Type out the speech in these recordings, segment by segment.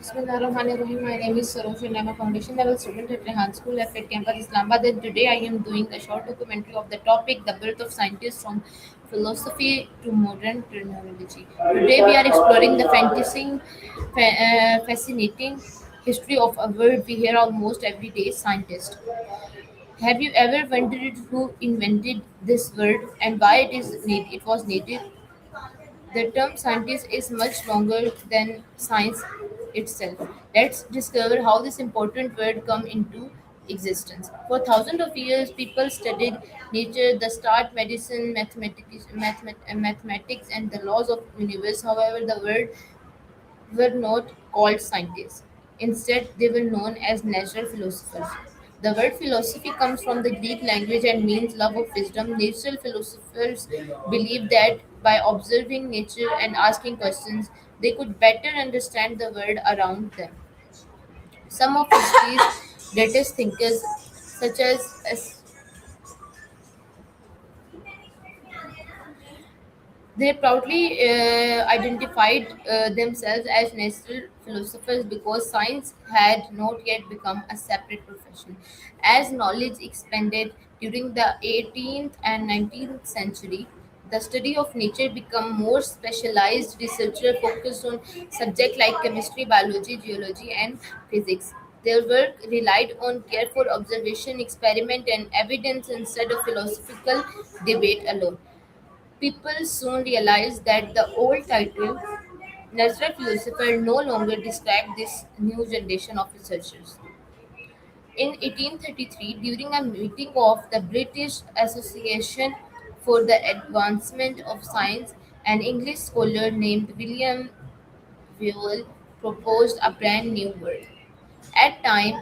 Bismillahirrahmanirrahim. My name is Sarosh and I'm a foundation level student at Rehan School at Campus Islamabad. And today I am doing a short documentary of the topic The Birth of Scientists from Philosophy to Modern Terminology. Today we are exploring the fascinating history of a word we hear almost every day, scientist. Have you ever wondered who invented this word and why it was needed? The term scientist is much longer than science itself. Let's discover how this important word come into existence. For thousands of years, people studied nature, the start medicine, mathematics, and the laws of universe. However, the word were not called scientists. Instead, they were known as natural philosophers. The word philosophy comes from the Greek language and means love of wisdom. Natural philosophers believed that by observing nature and asking questions, they could better understand the world around them. Some of history's greatest thinkers, such as they proudly identified themselves as natural philosophers because science had not yet become a separate profession. As knowledge expanded during the 18th and 19th century, the study of nature became more specialized. Researchers focused on subjects like chemistry, biology, geology, and physics. Their work relied on careful observation, experiment, and evidence instead of philosophical debate alone. People soon realized that the old title, natural philosopher, no longer described this new generation of researchers. In 1833, during a meeting of the British Association for the Advancement of Science, an English scholar named William Whewell proposed a brand new word. At time,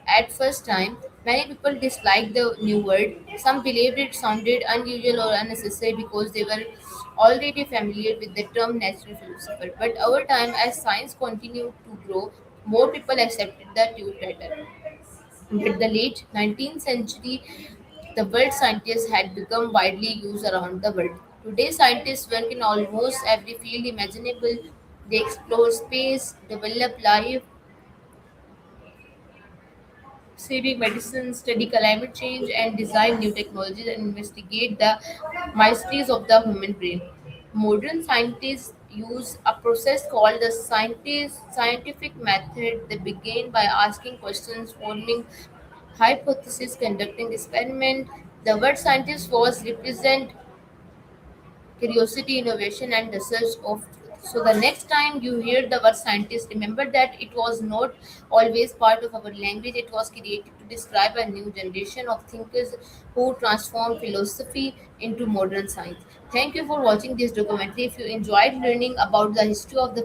At first time, many people disliked the new word. Some believed it sounded unusual or unnecessary because they were already familiar with the term natural philosopher. But over time, as science continued to grow, more people accepted the new title. By the late 19th century, the word scientist had become widely used around the world. Today, scientists work in almost every field imaginable. They explore space, develop life saving medicine, study climate change, and design new technologies and investigate the mysteries of the human brain. Modern scientists use a process called the scientific method. They begin by asking questions, forming hypotheses, conducting experiment. The word scientist was represent curiosity, innovation, and the search of truth. So the next time you hear the word scientist, remember that it was not always part of our language. It was created to describe a new generation of thinkers who transformed philosophy into modern science. Thank you for watching this documentary. If you enjoyed learning about the history of the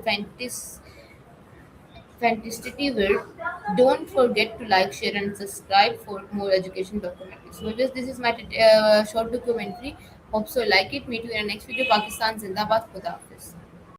fantasticity world, don't forget to like, share, and subscribe for more education documentaries. So, this is my short documentary. Hope so. Like it. Meet you in the next video. Pakistan Zindabad. Khuda Hafiz.